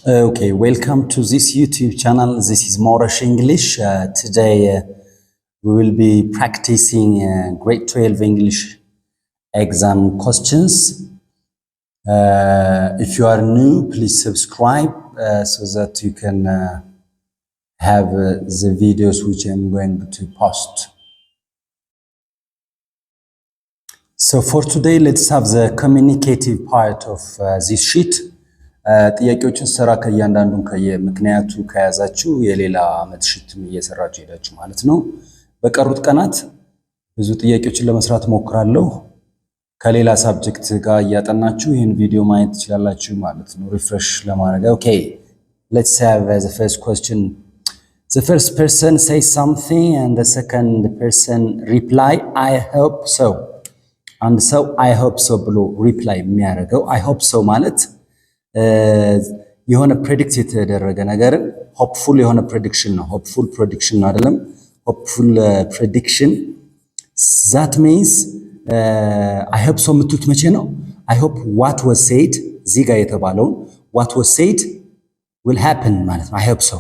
Okay, welcome to this YouTube channel. This is Morash English. Today we will be practicing grade 12 English exam questions. If you are new, please subscribe so that you can have the videos which I'm going to post. So for today, let's have the communicative part of this sheet. ጥያቄዎችን ስራ ከእያንዳንዱን ምክንያቱ ከያዛችሁ የሌላ አመት ሽትም እየሰራችሁ ሄዳችሁ ማለት ነው። በቀሩት ቀናት ብዙ ጥያቄዎችን ለመስራት ሞክራለሁ። ከሌላ ሳብጀክት ጋር እያጠናችሁ ይሄን ቪዲዮ ማየት ትችላላችሁ ማለት ነው። ሪፍሬሽ ለማድረግ Okay, let's have the first question. The first person says something and the second person reply I hope so. አንድ ሰው I hope so ብሎ ሪፕላይ የሚያደርገው I hope so ማለት የሆነ ፕሬዲክት የተደረገ ነገር ሆፕፉል የሆነ ፕሬዲክሽን ነው። ሆፕፉል ፕሬዲክሽን ነው አይደለም? ሆፕፉል ፕሬዲክሽን that means I hope so የምትሉት መቼ ነው? I hope what was said እዚህ ጋር የተባለውን what was said will happen ማለት ነው። I hope so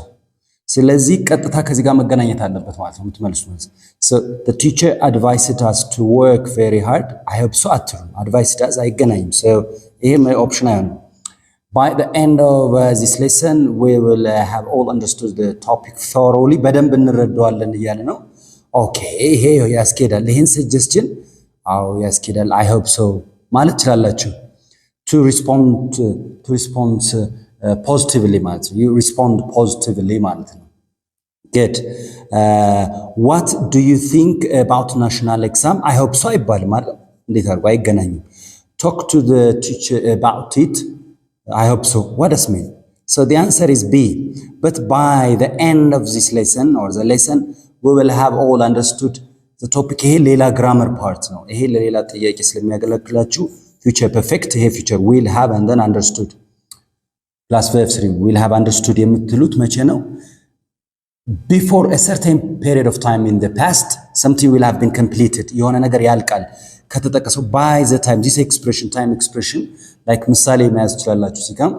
ስለዚህ ቀጥታ ከዚህ ጋር መገናኘት አለበት ማለት ነው የምትመልሱት። So the teacher advised us to work very hard. I hope so አትሉም። advised us አይገናኝም። So ይሄ ኦፕሽን አይሆንም። By the end of this lesson, we will have all understood the topic thoroughly. በደንብ እንረዳዋለን እያለ ነው። Okay, ይሄ ያስኬዳል። ይሄን suggestion አዎ ያስኬዳል። I hope so ማለት ትችላላችሁ። To respond positively ማለት ነው። You respond positively ማለት ነው። Good. What do you think about national exam? I hope so አይባልም ማለት እንዴት አድርጎ አይገናኝም። Talk to the teacher about it. I hope so. What does it mean? So the answer is B. But by the end of this lesson or the lesson, we will have all understood the topic. ይሄ ሌላ grammar part ነው። ይሄ ለሌላ ጥያቄ ስለሚያገለግላችሁ future perfect ይሄ future will have and then understood plus verb 3 will have understood የምትሉት መቼ ነው? Before a certain period of time in the past, something will have been completed. የሆነ ነገር ያልቃል ከተጠቀሰው by the time this expression time expression like ምሳሌ መያዝ ትችላላችሁ እዚህ ጋር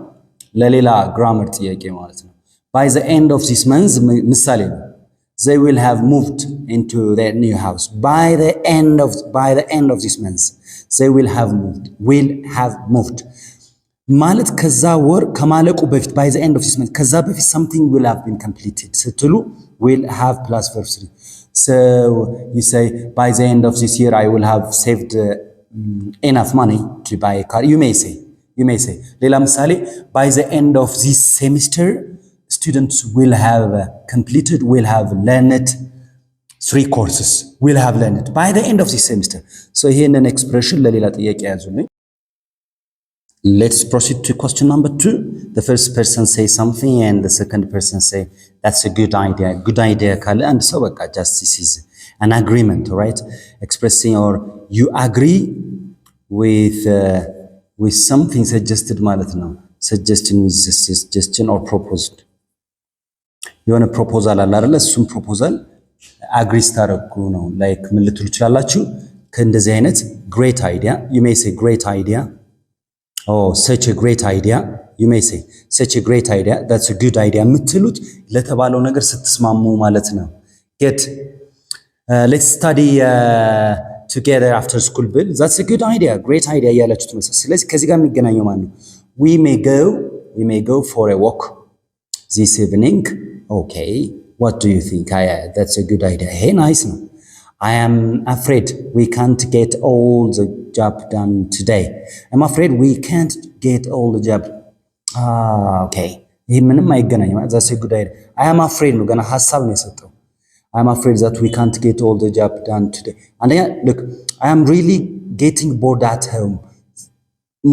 ለሌላ grammar ጥያቄ ማለት ነው። By the end of this month ምሳሌ ነው። They will have moved into their new house. By the end of this month they will have moved ማለት ከዛ ወር ከማለቁ በፊት by the end of this month ከዛ በፊት something will have been completed ስትሉ will have plus verb 3. So you say by the end of this year I will have saved enough money to buy a car. You may say ሌላ ምሳሌ by the end of this semester students will have learned 3 courses will have learned by the end of this semester. So ይሄንን ኤክስፕሬሽን ለሌላ ጥያቄ ያዙልኝ። Let's proceed to question number 2. The first person say something and the second person say that's a good idea. Good idea ካለ አንድ ሰው በቃ just this is an agreement, right? Expressing or you agree with something suggested ማለት ነው። Suggestion with suggestion or proposed. የሆነ proposal አለ አይደል? እሱም proposal agree ስታረጉ ነው። like ምን ልትሉ ትችላላችሁ? ከእንደዚህ አይነት great idea, you may say great idea. Oh, such a great idea. You may say such a great idea. That's a good idea. የምትሉት ለተባለው ነገር ስትስማሙ ማለት ነው። Get let's study together after school bill. That's a good idea. Great idea ያላችሁት መሰለኝ። ስለዚህ ከዚህ ጋር የሚገናኘው ማለት ነው። We may go for a walk this evening. Okay. What do you think? That's a good idea. Hey, nice ነው. I am afraid we can't get all the job done today. I'm afraid we can't get all the job. Okay. ይሄ ምንም አይገናኝም። That's a good idea. I am afraid ነው ገና ሐሳብ ነው የሰጠው። I am afraid that we can't get all the job done today. አንደኛ look, I am really getting bored at home.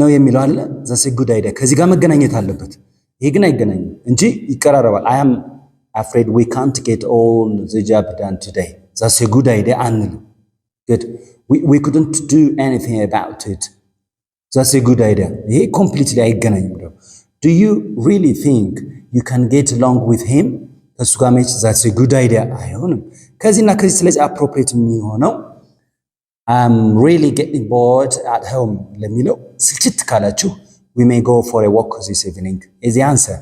ነው የሚለው አለ። That's a good idea. ከዚህ ጋር መገናኘት አለበት። ይሄ ግን አይገናኝም እንጂ ይቀራረባል። I am afraid we can't get all the job done today. That's a good idea. Good. We couldn't do anything about it. That's a good idea. ይሄ completely አይገናኝም ነው። Do you really think you can get along with him? ከሱ ጋር መች that's a good idea አይሆንም። ከዚህና ከዚህ ስለዚህ appropriate የሚሆነው I'm really getting bored at home ለሚለው ስልችት ካላችሁ we may go for a walk this evening is the answer.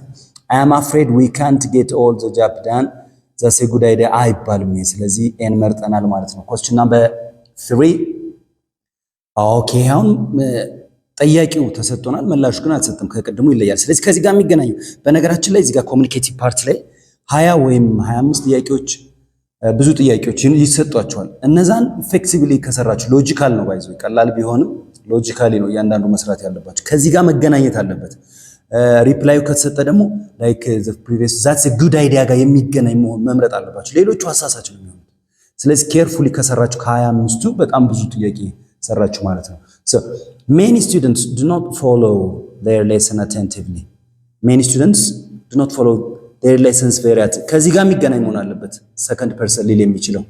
I am afraid we can't get all the job done. That's a good idea አይባልም። ስለዚህ ኤን መርጠናል ማለት ነው። question number 3 ኦኬ አሁን ጠያቂው ተሰጥቶናል፣ መላሹ ግን አልተሰጠም፣ ከቀድሞ ይለያል። ስለዚህ ከዚህ ጋር የሚገናኙ በነገራችን ላይ እዚህ ጋር ኮሙኒኬቲቭ ፓርት ላይ 20 ወይም 25 ጥያቄዎች ብዙ ጥያቄዎች ይሰጧቸዋል። እነዛን ፍሌክሲብሊ ከሰራችሁ ሎጂካል ነው ባይዘው ቀላል ቢሆንም ሎጂካሊ ነው እያንዳንዱ መስራት ያለባችሁ። ከዚህ ጋር መገናኘት አለበት። ሪፕላዩ ከተሰጠ ደግሞ ላይክ ዘ ፕሪቪየስ ዛትስ ኤ ጉድ አይዲያ ጋር የሚገናኝ መምረጥ አለባችሁ። ሌሎቹ አሳሳች ነው የሚሆኑት። ስለዚህ ኬርፉሊ ከሰራችሁ ከ25ቱ በጣም ብዙ ጥያቄ ሰራችሁ ማለት ነው። so many students do not follow their lesson attentively. Many students do not follow their lessons very attentively. ከዚህ ጋር የሚገናኝ መሆን አለበት። ሰከንድ ፐርሰን ሊል የሚችለው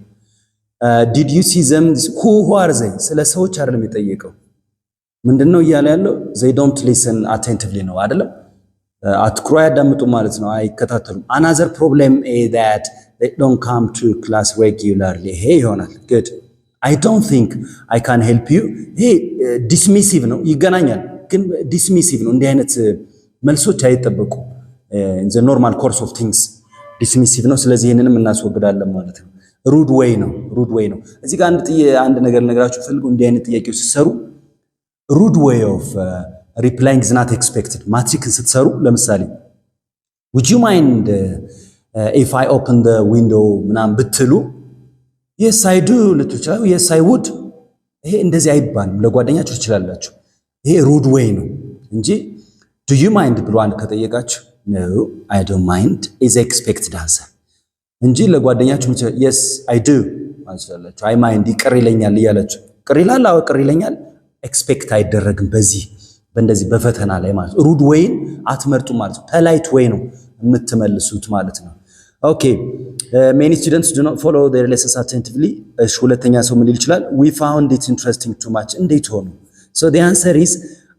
did you see them who are they? ስለ ሰዎች አይደለም የጠየቀው። ምንድነው እያለ ያለው they don't listen attentively ነው አይደለም። አትኩሮ ያዳምጡ ማለት ነው፣ አይከታተሉም። another problem is that they don't come to class regularly. ይሄ ይሆናል good. I don't think I can help you. ይሄ ዲስሚሲቭ ነው፣ ይገናኛል ግን ዲስሚሲቭ ነው። እንዲህ አይነት መልሶች አይጠበቁ in the normal course of things ዲስሚሲቭ ነው። ስለዚህ ይሄንንም እናስወግዳለን ማለት ነው። ሩድ ዌይ ነው፣ ሩድ ዌይ ነው። እዚህ ጋር አንድ ነገር ነገራችሁ ፈልጉ። እንዲህ አይነት ጥያቄዎች ሲሰሩ rude way of replying is not expected. ማትሪክን ስትሰሩ ለምሳሌ would you mind if I open the window ምናምን ብትሉ yes I do ልትችላሉ yes I would። ይሄ እንደዚህ አይባልም። ለጓደኛችሁ ትችላላችሁ። ይሄ rude way ነው እንጂ do you mind ብሎ አንድ ከጠየቃችሁ no I don't mind is expected answer እንጂ ለጓደኛችሁ yes I do ማለት ትችላላችሁ። I mind ይቅር ይለኛል እያላችሁ ቅር ይላል፣ አዎ ቅር ይለኛል ኤክስፔክት አይደረግም በእንደዚህ በፈተና ላይ ማለት ነው። ሩድ ዌይን አትመርጡ ማለት ነው። ፖላይት ዌይ ነው የምትመልሱት ማለት ነው። ኦኬ many students do not follow their lessons attentively. እሺ ሁለተኛ ሰው ምን ሊል ይችላል? we found it interesting too much. እንዴት ሆኖ? so the answer is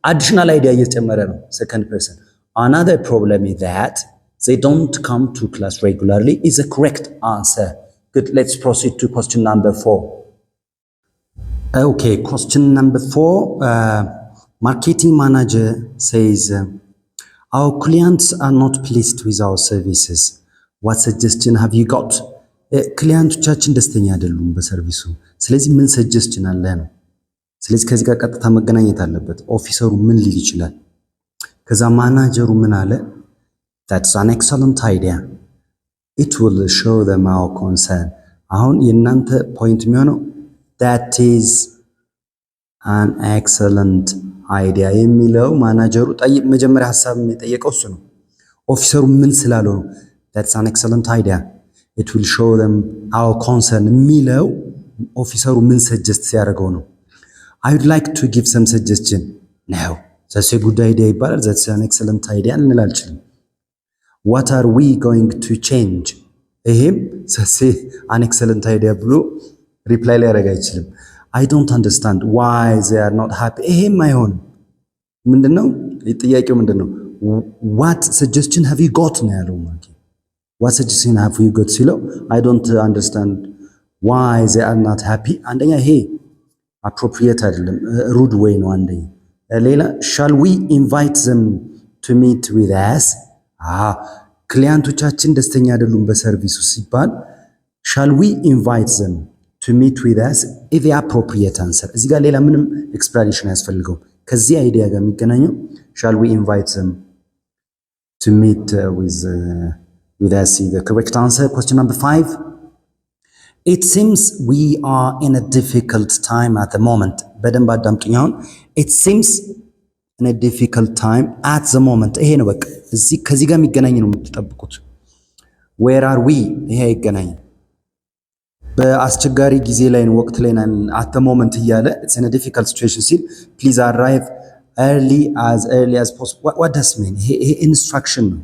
additional idea እየጨመረ ነው። second person another problem is that they don't come to class regularly is a correct answer. Good, let's proceed to question number 4. Okay, question number 4. Marketing manager says, our clients are not pleased with our services. What suggestion have you got? ክሊያንቶቻችን ደስተኛ አይደሉም በሰርቪሱ። ስለዚህ ምን ሰጀስሽን አለ ነው። ስለዚህ ከዚህ ጋር ቀጥታ መገናኘት አለበት። ኦፊሰሩ ምን ሊል ይችላል? ከዛ ማናጀሩ ምን አለ? That's an excellent idea. It will show them our concern. አሁን የእናንተ ፖይንት የሚሆነው that is an excellent idea የሚለው ማናጀሩ መጀመሪያ ሐሳብ የጠየቀው እሱ ነው። ኦፊሰሩ ምን ስላለው ነው? that's an excellent idea. it will show them our concern የሚለው ኦፊሰሩ ምን ሰጀስት ሲያደርገው ነው። I would like to give some suggestion. no that's a good idea ይባላል። that's an excellent idea ልንል አልችልም። what are we going to change? ይሄም that's an excellent idea ብሎ ሪፕላይ ሊያደርግ አይችልም። I don't understand why they are not happy. ይሄም አይሆንም። ምንድነው ጥያቄው? ምንድነው what suggestion have you got ነው ያለው ማለት ነው። what suggestion have you got ሲለው I don't understand why they are not happy። አንደኛ ይሄ appropriate አይደለም፣ rude way ነው አንደኛ። ሌላ shall we invite them to meet with us? ክሊያንቶቻችን ደስተኛ አይደሉም በሰርቪሱ ሲባል shall we invite them to meet with us is the appropriate answer። እዚህ ጋር ሌላ ምንም explanation አያስፈልገው። ከዚህ አይዲያ ጋር የሚገናኘው shall we invite them to meet with us is the correct answer. Question number 5. It seems we are in a difficult time at the moment. በደንብ አዳምጡኝ። አሁን it seems in a difficult time at the moment ይሄ ነው በቃ። እዚህ ከዚህ ጋር የሚገናኝ ነው የምትጠብቁት። where are we ይሄ አይገናኝም። በአስቸጋሪ ጊዜ ላይ ነው፣ ወቅት ላይ ነን። at the moment እያለ it's in a difficult situation ሲል please arrive early as possible. what does mean? ይሄ ኢንስትራክሽን ነው።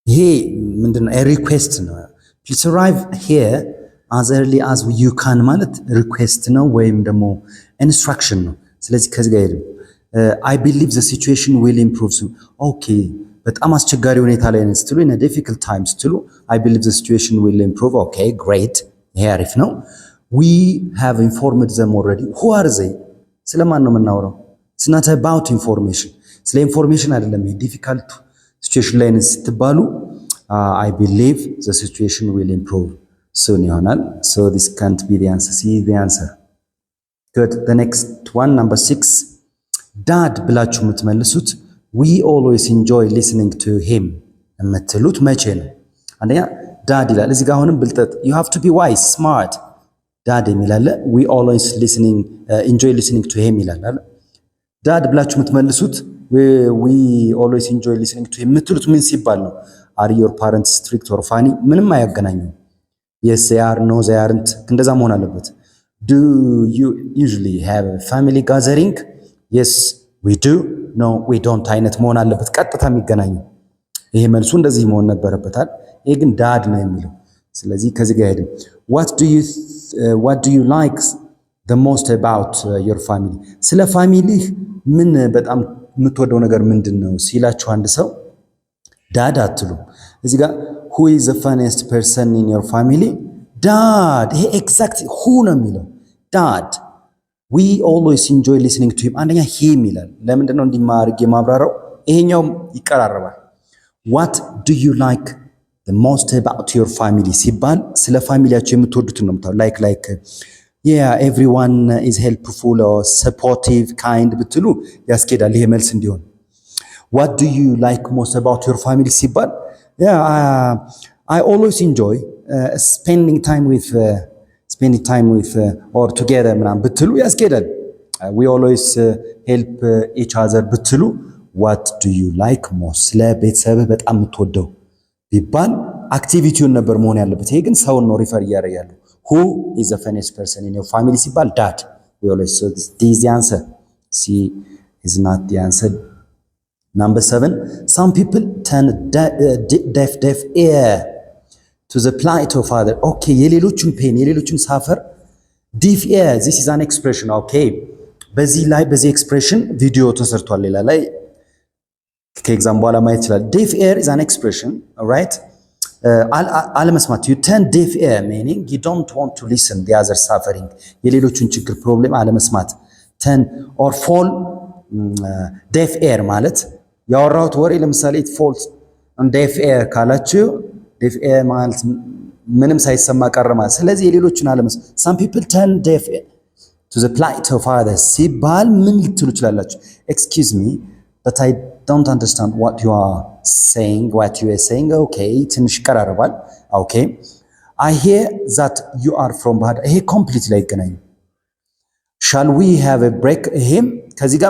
ይሄ ምንድነው? a request ነው። please arrive here as early as you can ማለት ሪኩዌስት ነው ወይም ደግሞ ኢንስትራክሽን ነው። ስለዚህ ከዚህ ጋር I believe the situation will improve soon. okay በጣም አስቸጋሪ ሁኔታ ላይ ነን ስትሉ in a difficult time ስትሉ I believe the situation will improve. okay great ይሄ አሪፍ ነው። we have informed them already. who are they? ስለማን ነው የምናወራው? it's not about information። ስለ ኢንፎርሜሽን አይደለም። ይሄ ሲቹዌሽን ላይ ነን ስትባሉ I believe the situation will improve soon ይሆናል። So this can't be the answer. See the answer. Good. The next one, number 6. Dad ብላችሁ የምትመልሱት we always enjoy listening to him የምትሉት መቼ ነው? አንደኛ ዳድ ይላል። እዚህ ጋር አሁንም ብልጠት you have to be wise, smart. ዳድ የሚል አለ። we always enjoy listening to him ይላል አይደል? ዳድ ብላችሁ የምትመልሱት we always enjoy listening to him የምትሉት ምን ሲባል ነው? Are your parents strict or funny? ምንም አያገናኙም። Yes they are, no they aren't እንደዛ መሆን አለበት። Do you usually have a family gathering? Yes we do, no we don't አይነት መሆን አለበት። ቀጥታ የሚገናኙ ይሄ መልሱ እንደዚህ መሆን ነበረበታል። ይሄ ግን ዳድ ነው የሚለው። ስለዚህ ከዚህ ጋር ሄድን። What do you like the most about your family? ስለ ፋሚሊህ ምን በጣም የምትወደው ነገር ምንድነው ሲላችሁ አንድ ሰው ዳድ አትሉ። እዚህ ጋር who is the funniest person in your family? ዳድ። ይሄ ኤግዛክት who ነው የሚለው ዳድ። we always enjoy listening to him አንደኛ him ይላል። ለምንድን ነው እንዲማርግ የማብራራው? ይሄኛው ይቀራረባል። what do you like the most about your family ሲባል ስለ ፋሚሊያችሁ የምትወዱትን ነው የምታው like yeah everyone is helpful or supportive kind ብትሉ ያስኬዳል ይሄ መልስ እንዲሆን። what do you like most about your family ሲባል yeah I always enjoy spending time with or together ምናምን ብትሉ ያስኬዳል። we always help each other ብትሉ what do you like most ስለ ቤተሰብህ በጣም የምትወደው ቢባል አክቲቪቲውን ነበር መሆን ያለበት። ይሄ ግን ሰውን ነው ሪፈር እያደረጋለሁ። who is the funniest person in your family ሲባል dad. we always so this is the answer. C is not the answer. Number 7, some people turn deaf ear to the plight of other. okay የሌሎችን ፔን የሌሎችን ሳፈር deaf ear this is an expression. okay በዚህ ኤክስፕሬሽን ቪዲዮ ተሰርቷል ሌላ ላይ ከኤግዛም በኋላ ማየት ይችላል። deaf ear is an expression, all right? አለመስማት you turn deaf ear meaning you don't want to listen the other suffering የሌሎችን ችግር ፕሮብሌም አለመስማት። turn or fall deaf ear ማለት ያወራሁት ወሬ ለምሳሌ it falls on deaf ear ካላችሁ deaf ear ማለት ምንም ሳይሰማ ቀረ ማለት። ስለዚህ የሌሎችን አለመስማት some people turn deaf ear to the plight of others ሲባል ምን ልትሉ ይችላላችሁ? excuse me but I don't understand what you are saying. okay ትንሽ ቀራረባል። okay I hear that you are from ባህር ዳር። ይሄ ኮምፕሊትሊ አይገናኝም። shall we have a break? ይሄም ከዚህ ጋር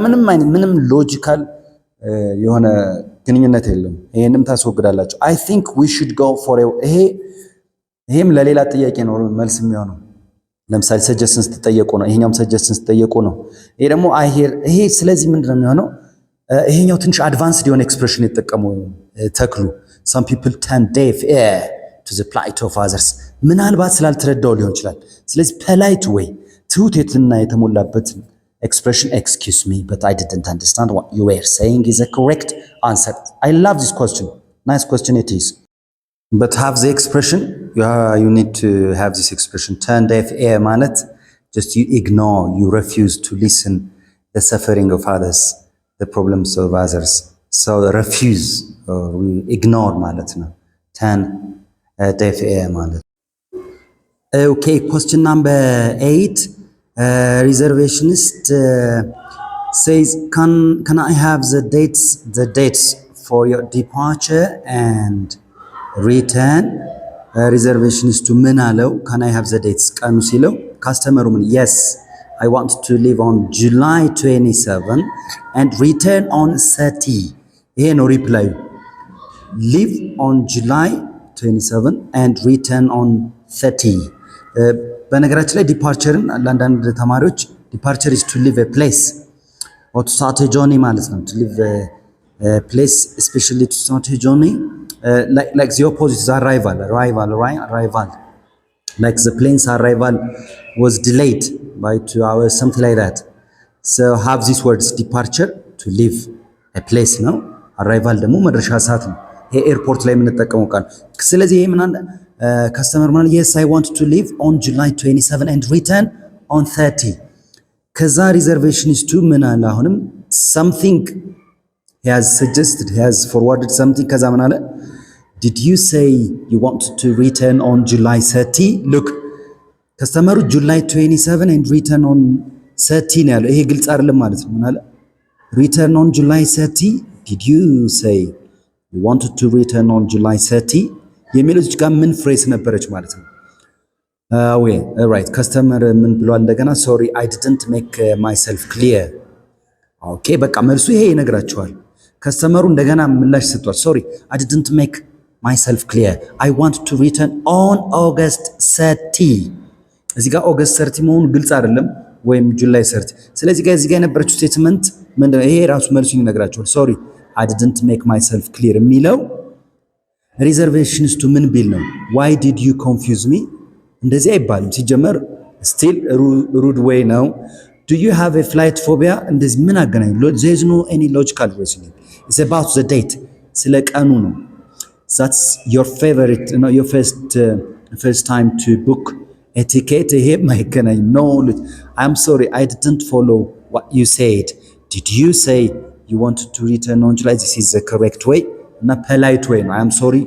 ምንም ሎጂካል የሆነ ግንኙነት የለም። ይሄንም ታስወግዳላችሁ። I think we should go for a ይሄም ለሌላ ጥያቄ ነው መልስ የሚሆነው። ለምሳሌ ሰጀስሽን ስትጠየቁ ነው። ይሄኛውም ሰጀስሽን ስትጠየቁ ነው። ይሄ ደግሞ I hear ይሄ ስለዚህ ምንድነው የሚሆነው? ይሄኛው ትንሽ አድቫንስድ የሆነ ኤክስፕሬሽን የተጠቀሙ ተክሉ some people turn deaf ear to the plight of others ምናልባት ስላልተረዳው ሊሆን ይችላል። ስለዚህ polite way ትሁትና የተሞላበት expression excuse me but I didn't understand what you were saying is a correct answer. I love this question. Nice question it is. But have the expression you need to have this expression turn deaf ear ማለት just you ignore, you refuse to listen the suffering of others, the problems of others. So refuse or ignore ማለት ነው turn deaf ear ማለት። okay question number 8 reservationist says can I have the dates for your departure and return? reservationist ምን አለው? can I have the dates ቀኑ ሲለው ካስተመሩ ምን yes I want to leave on July 27 and return on 30. ይሄ ነው ሪፕላዩ። live on July 27 and return on 30. በነገራችን ላይ ዲፓርቸርን ለአንዳንድ ተማሪዎች ዲፓርቸር is to leave a place or to start a journey ማለት ነው። to leave a place especially to start a journey like the opposite is arrival. Like the plane's arrival was delayed by 2 hours, something like that. So have these words departure to leave a place ነው። arrival ደግሞ መድረሻ ሰዓት ነው። ይሄ ኤርፖርት ላይ የምንጠቀመው ቃል። ስለዚህ ይሄ ምን ከስተመር ማለት yes I want to leave on July 27 and return on 30. ከዛ reservationist ምን አለ? አሁንም something he has suggested, he has forwarded something ከዛ ምን አለ did you say you want to return on July 30 look ከስተመሩ July 27 and return on 30 ነው ያለው ይሄ ግልጽ አይደለም ማለት ነው ምን አለ return on July 30 did you say you wanted to return on July 30 የሚለው እዚህ ጋር ምን ፍሬስ ነበረች ማለት ነው ወይ right customer ምን ብሏል እንደገና sorry I didn't make myself clear ኦኬ በቃ መልሱ ይሄ ይነግራቸዋል ከስተመሩ እንደገና ምላሽ ሰጥቷል sorry I didn't make myself clear I want to return on August 30 እዚህ ጋር August 30 መሆኑ ግልጽ አይደለም ወይም July 30 ስለዚህ ጋር እዚህ ጋር የነበረችው ስቴትመንት ምንድነው ይሄ ራሱ መልሱን ይነግራቸዋል sorry I didn't make myself clear የሚለው reservations to ምን ቢል ነው why did you confuse me እንደዚህ አይባልም ሲጀመር still rude way ነው do you have a flight phobia እንደዚህ ምን አገናኝ there is no any logical reasoning it's about the date ስለ ቀኑ ነው that's your favorite your first time to book a ticket ይሄ ማይገናኝ no I'm sorry I didn't follow what you said did you say you wanted to return on July this is the correct way እና polite way ነው I'm sorry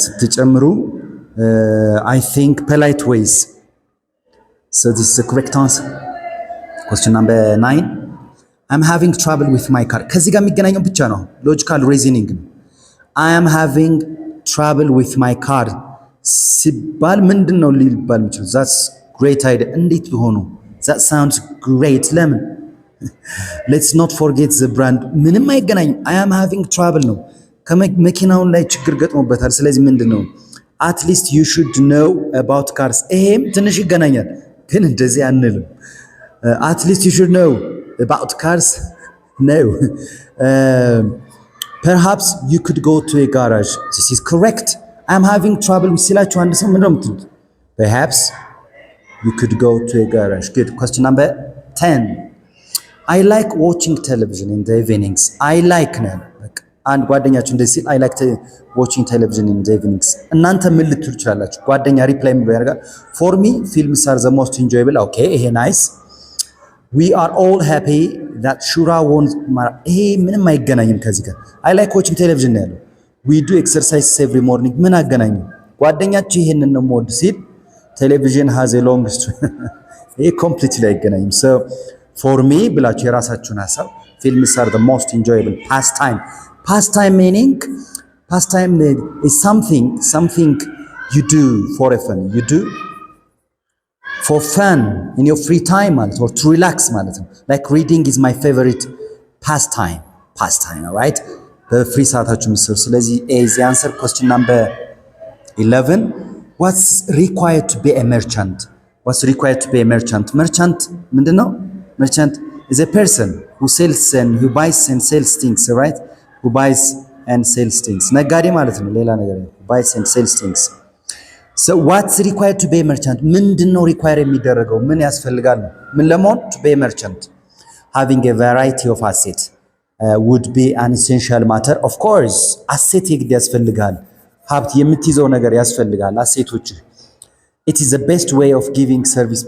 ስትጨምሩ I think polite ways so this is the correct answer question number 9 I'm having trouble with my car ከዚህ ጋር የሚገናኘው ብቻ ነው logical reasoning ነው I am having trouble with my car ሲባል ምንድነው ሊባል የሚችለው that's great idea እንዴት ሆኖ that sounds great ለምን let's not forget the brand ምንም አይገናኝም I am having trouble ነው ከመኪናው ላይ ችግር ገጥሞበታል ስለዚህ ምንድነው at least you should know about cars ይሄም ትንሽ ይገናኛል ግን እንደዚህ አንልም at least you should know about cars no perhaps you could go to a garage this is correct I'm having trouble with ሲላችሁ አንድ ሰው ምንድነው የምትሉት perhaps you could go to a garage good question number 10 I like watching television in the evenings I like ነው አንድ ጓደኛችሁ እንደዚህ ሲል I like watching television in the evenings እናንተ ምን ልትሉ ትችላላችሁ ጓደኛ ሪፕላይ ምን ያደርጋል for me films are the most enjoyable okay ይሄ nice we are all happy that Shura won ይሄ ምንም አይገናኝም ከዚህ ጋር I like watching television ያለው we do exercise every morning ምን አገናኙ ጓደኛችሁ ይሄንን ነው ሞድ ሲል television has a long ይሄ completely አይገናኝም so for me ብላችሁ የራሳችሁን ሐሳብ films are the most enjoyable pastime meaning pastime is something you do for fun you do for fun in your free time ማለት or to relax ማለት ነው like reading is my favorite pastime all right በፍሪ ሰዓታችሁ ምሰሩ ስለዚህ is the answer question number 11 what's required to be a merchant merchant ምንድነው merchant is a person who sells and who buys and sells things right who buys and sells things ነጋዴ ማለት ነው ሌላ ነገር buys and sells things so what's required to be a merchant ምንድነው require የሚደረገው ምን ያስፈልጋል ምን ለመሆን to be a merchant having a variety of assets would be an essential matter of course asset ይግድ ያስፈልጋል ሀብት የምትይዘው ነገር ያስፈልጋል አሴቶች it is the best way of giving service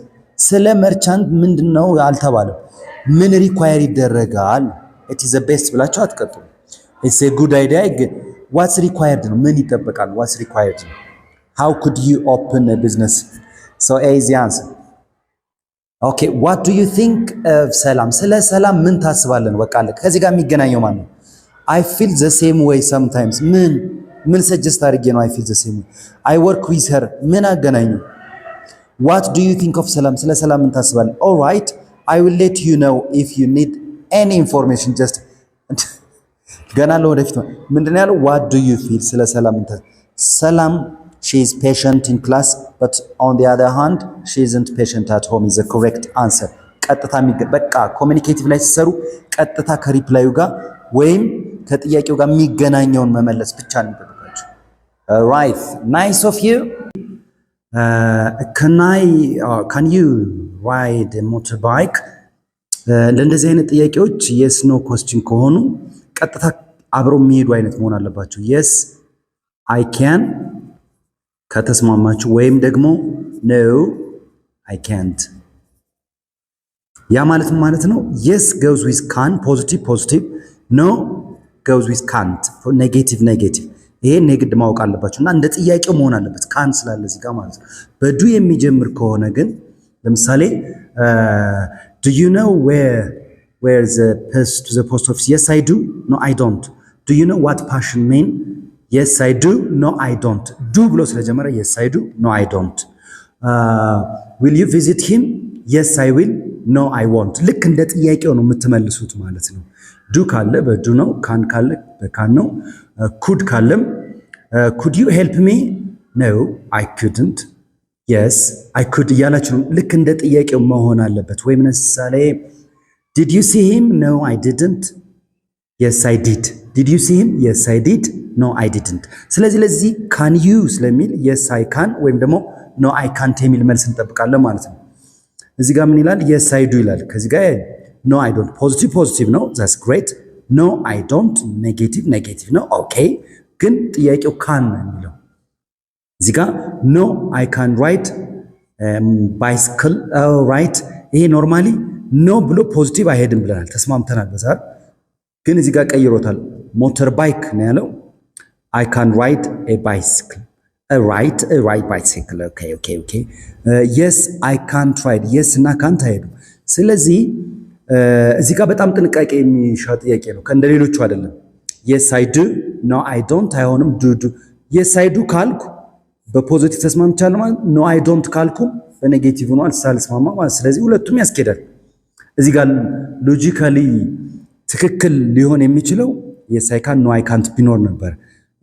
ስለ መርቻንት ምንድነው አልተባለም ምን require ይደረጋል it is the best ብላችሁ አትቀጥሉ it's a good idea what's required ነው ምን ይጠበቃል what's required how could you open a business so A is the answer okay what do you think of ሰላም ስለ ሰላም ምን ታስባለን በቃ ከዚህ ጋር የሚገናኘው ማለት ነው I feel the same way sometimes ምን suggest አድርጌ ነው I feel the same way I work with her ምን አገናኘው what do you think of ሰላም ስለ ሰላም ምን ታስባለን all right I will let you know if you need any information just ገና ለወደፊት ምንድነው ያለው what do you feel ስለ ሰላም ሰላም she is patient in class but on the other hand she isn't patient at home is the correct answer ቀጥታ በቃ ኮሙኒኬቲቭ ላይ ሲሰሩ ቀጥታ ከሪፕላዩ ጋር ወይም ከጥያቄው ጋር የሚገናኘውን መመለስ ብቻ ነው የሚጠብቃችሁ right nice of you can you ride a motorbike ለእንደዚህ አይነት ጥያቄዎች yes no question ከሆኑ ቀጥታ አብረው የሚሄዱ አይነት መሆን አለባቸው yes I can ከተስማማችሁ ወይም ደግሞ no I can't ያ ማለት ነው yes goes with can positive ኖ goes with can't ኔጌቲቭ ይሄ ንግድ ማወቅ አለባችሁ እና እንደ ጥያቄው መሆን አለበት ካን ስላለ እዚህ ጋር ማለት ነው። በዱ የሚጀምር ከሆነ ግን ለምሳሌ do you know where the post office? Yes I do. No I don't. Do you know what passion mean? Yes I do. No I don't. do ብሎ ስለጀመረ yes I do. No I don't. will you visit him? Yes I will. No I won't. ልክ እንደ ጥያቄው ነው የምትመልሱት ማለት ነው። ዱ ካለ በዱ ነው፣ ካን ካለ በካን ነው። ኩድ ካለም could you help me? No I couldn't. Yes I could እያላችሁ ልክ እንደ ጥያቄው መሆን አለበት። ወይም ለምሳሌ did you see him? No I didn't. Yes I did. Did you see him? Yes I did. No I didn't. ስለዚህ ለዚህ can you ስለሚል yes I can ወይም ደግሞ no I can't የሚል መልስ እንጠብቃለን ማለት ነው። እዚህ ጋር ምን ይላል? yes I do ይላል። ከዚህ ጋር no I don't ፖዚቲቭ ነው። that's great. no I don't ኔጌቲቭ ነው። ኦኬ ግን ጥያቄው can ነው የሚለው እዚህ ጋር no I can ride bicycle right። ይሄ ኖርማሊ ኖ ብሎ ፖዚቲቭ አይሄድም ብለናል፣ ተስማምተናል በዛ። ግን እዚህ ጋር ሞተር ባይክ ነው ያለው። I can ride a bicycle a ride bicycle okay yes I can't ride yes እና can't አይሄዱም። ስለዚህ እዚህ ጋር በጣም ጥንቃቄ የሚሻ ጥያቄ ነው፣ ከእንደሌሎቹ አይደለም። yes I do no I don't አይሆንም። do yes I do ካልኩ በፖዚቲቭ ተስማምቻለሁ ማለት no I don't ካልኩ በኔጌቲቭ ነው አልስማማ ማለት። ስለዚህ ሁለቱም ያስኬዳል። እዚህ ጋር ሎጂካሊ ትክክል ሊሆን የሚችለው yes I can no I can't ቢኖር ነበር።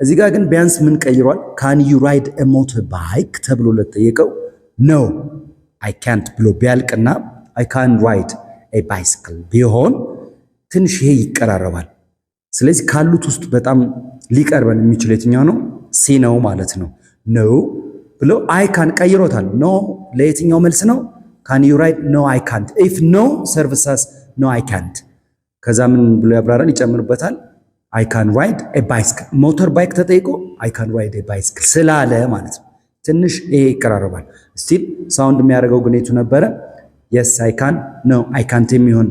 እዚህ ጋር ግን ቢያንስ ምን ቀይሯል? can you ride a motorbike ተብሎ ለተጠየቀው no I can't ብሎ ቢያልቅና I can ride a bicycle ቢሆን ትንሽ ይሄ ይቀራረባል። ስለዚህ ካሉት ውስጥ በጣም ሊቀርበን የሚችል የትኛው ነው? ሲ ነው ማለት ነው። no ብሎ I can ቀይሮታል። no ለየትኛው መልስ ነው? can you ride? no I can't. if no serves as no I can't ከዛ ምን ብሎ ያብራራል ይጨምርበታል። I can ride a bicycle ሞተር ባይክ ተጠይቆ I can ride a bicycle ስላለ ማለት ነው። ትንሽ ይሄ ይቀራረባል። ስቲል ሳውንድ የሚያደርገው ግን የቱ ነበረ? yes I can no I can't የሚሆን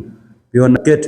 ቢሆን good